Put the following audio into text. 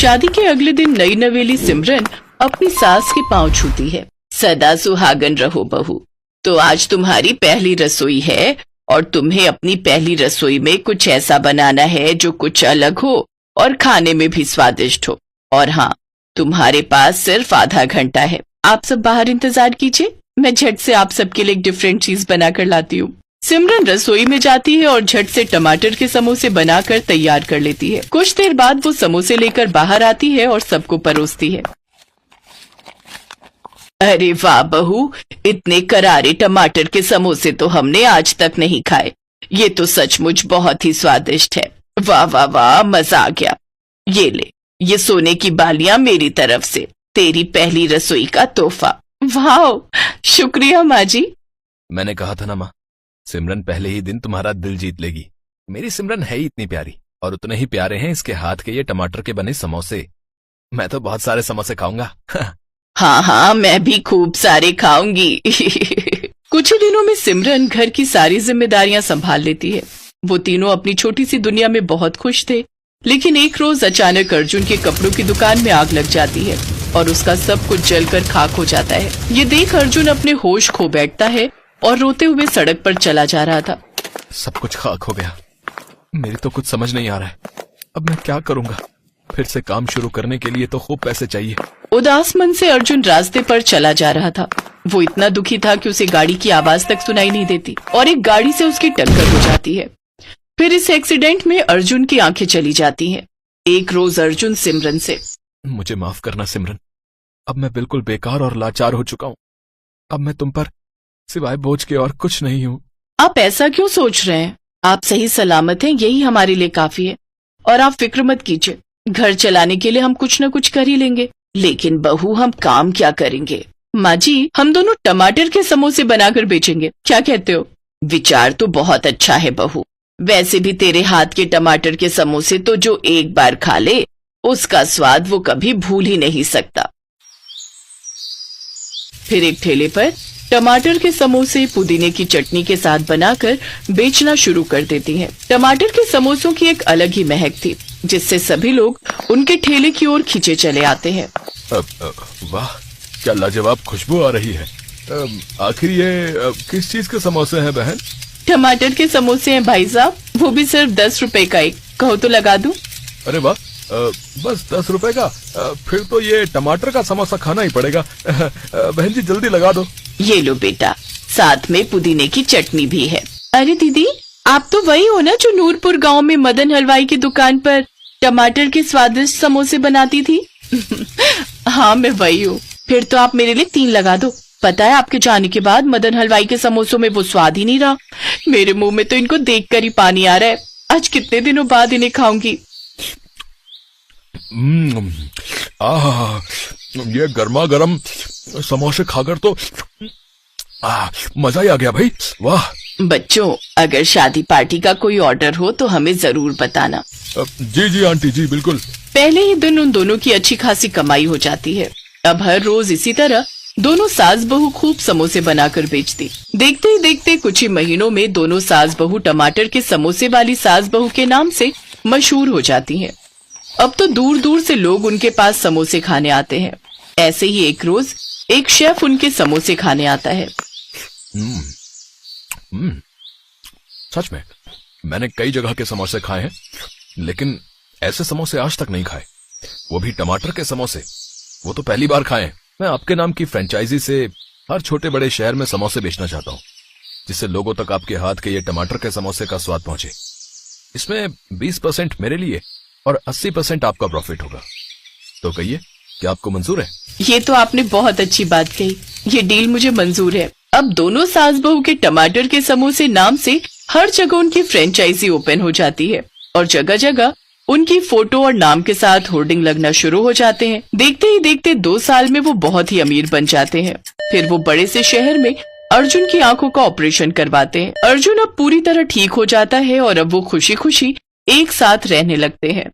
शादी के अगले दिन नई नवेली सिमरन अपनी सास के पांव छूती है। सदा सुहागन रहो बहू। तो आज तुम्हारी पहली रसोई है और तुम्हें अपनी पहली रसोई में कुछ ऐसा बनाना है जो कुछ अलग हो और खाने में भी स्वादिष्ट हो। और हाँ, तुम्हारे पास सिर्फ आधा घंटा है। आप सब बाहर इंतजार कीजिए, मैं झट से आप सबके लिए एक डिफरेंट चीज बनाकर लाती हूँ। सिमरन रसोई में जाती है और झट से टमाटर के समोसे बनाकर तैयार कर लेती है। कुछ देर बाद वो समोसे लेकर बाहर आती है और सबको परोसती है। अरे वाह बहू, इतने करारे टमाटर के समोसे तो हमने आज तक नहीं खाए। ये तो सचमुच बहुत ही स्वादिष्ट है। वाह वाह वाह, मजा आ गया। ये ले, ये सोने की बालियां मेरी तरफ से, तेरी पहली रसोई का तोहफा। वाह, शुक्रिया माँ जी। मैंने कहा था ना माँ, सिमरन पहले ही दिन तुम्हारा दिल जीत लेगी। मेरी सिमरन है ही इतनी प्यारी, और उतने ही प्यारे हैं इसके हाथ के ये टमाटर के बने समोसे। मैं तो बहुत सारे समोसे खाऊंगा। हाँ हाँ, मैं भी खूब सारे खाऊंगी। कुछ ही दिनों में सिमरन घर की सारी जिम्मेदारियां संभाल लेती है। वो तीनों अपनी छोटी सी दुनिया में बहुत खुश थे, लेकिन एक रोज अचानक अर्जुन के कपड़ों की दुकान में आग लग जाती है और उसका सब कुछ जलकर खाक हो जाता है। ये देख अर्जुन अपने होश खो बैठता है और रोते हुए सड़क पर चला जा रहा था। सब कुछ खाक हो गया। मेरी तो कुछ समझ नहीं आ रहा है। अब मैं क्या करूंगा? फिर से काम शुरू करने के लिए तो खूब पैसे चाहिए। उदास मन से अर्जुन रास्ते पर चला जा रहा था। वो इतना दुखी था कि उसे गाड़ी की आवाज तक सुनाई नहीं देती और एक गाड़ी से उसकी टक्कर हो जाती है। फिर इस एक्सीडेंट में अर्जुन की आंखें चली जाती हैं। एक रोज अर्जुन सिमरन से, मुझे माफ करना सिमरन, अब मैं बिल्कुल बेकार और लाचार हो चुका हूँ। अब मैं तुम पर सिवाय बोझ के और कुछ नहीं हूँ। आप ऐसा क्यों सोच रहे हैं? आप सही सलामत हैं, यही हमारे लिए काफी है। और आप फिक्र मत कीजिए, घर चलाने के लिए हम कुछ न कुछ कर ही लेंगे। लेकिन बहू, हम काम क्या करेंगे? माँ जी, हम दोनों टमाटर के समोसे बनाकर बेचेंगे, क्या कहते हो? विचार तो बहुत अच्छा है बहू। वैसे भी तेरे हाथ के टमाटर के समोसे तो जो एक बार खा ले, उसका स्वाद वो कभी भूल ही नहीं सकता। फिर एक ठेले पर टमाटर के समोसे पुदीने की चटनी के साथ बनाकर बेचना शुरू कर देती हैं। टमाटर के समोसों की एक अलग ही महक थी, जिससे सभी लोग उनके ठेले की ओर खींचे चले आते हैं। वाह, क्या लाजवाब खुशबू आ रही है। आखिर ये किस चीज के समोसे हैं बहन? टमाटर के समोसे हैं भाई साहब, वो भी सिर्फ 10 रुपए का एक। कहो तो लगा दूं? अरे वाह, बस 10 रुपए का? फिर तो ये टमाटर का समोसा खाना ही पड़ेगा। बहन जी जल्दी लगा दो। ये लो बेटा, साथ में पुदीने की चटनी भी है। अरे दीदी, आप तो वही हो ना जो नूरपुर गांव में मदन हलवाई की दुकान पर टमाटर के स्वादिष्ट समोसे बनाती थी? हाँ, मैं वही हूँ। फिर तो आप मेरे लिए 3 लगा दो। पता है, आपके जाने के बाद मदन हलवाई के समोसों में वो स्वाद ही नहीं रहा। मेरे मुंह में तो इनको देखकर ही पानी आ रहा है। आज कितने दिनों बाद इन्हें खाऊंगी। ये गर्मा गर्म समोसे खाकर तो मजा ही आ गया भाई। वाह बच्चों, अगर शादी पार्टी का कोई ऑर्डर हो तो हमें जरूर बताना। जी जी आंटी जी, बिल्कुल। पहले ही दिन उन दोनों की अच्छी खासी कमाई हो जाती है। अब हर रोज इसी तरह दोनों सास बहू खूब समोसे बनाकर बेचती। देखते ही देखते कुछ ही महीनों में दोनों सास बहू टमाटर के समोसे वाली सास बहू के नाम से मशहूर हो जाती हैं। अब तो दूर दूर से लोग उनके पास समोसे खाने आते हैं। ऐसे ही एक रोज एक शेफ उनके समोसे खाने आता है। सच में मैंने कई जगह के समोसे खाए हैं, लेकिन ऐसे समोसे आज तक नहीं खाए, वो भी टमाटर के समोसे। वो तो पहली बार खाए। मैं आपके नाम की फ्रेंचाइजी से हर छोटे बड़े शहर में समोसे बेचना चाहता हूँ, जिससे लोगों तक आपके हाथ के ये टमाटर के समोसे का स्वाद पहुंचे। इसमें 20% मेरे लिए और 80% आपका प्रॉफिट होगा। तो कहिए, क्या आपको मंजूर है? ये तो आपने बहुत अच्छी बात कही। ये डील मुझे मंजूर है। अब दोनों सास बहू के टमाटर के समोसे नाम से हर जगह उनकी फ्रेंचाइजी ओपन हो जाती है और जगह जगह उनकी फोटो और नाम के साथ होर्डिंग लगना शुरू हो जाते हैं। देखते ही देखते 2 साल में वो बहुत ही अमीर बन जाते हैं। फिर वो बड़े से शहर में अर्जुन की आंखों का ऑपरेशन करवाते हैं। अर्जुन अब पूरी तरह ठीक हो जाता है और अब वो खुशी खुशी एक साथ रहने लगते हैं।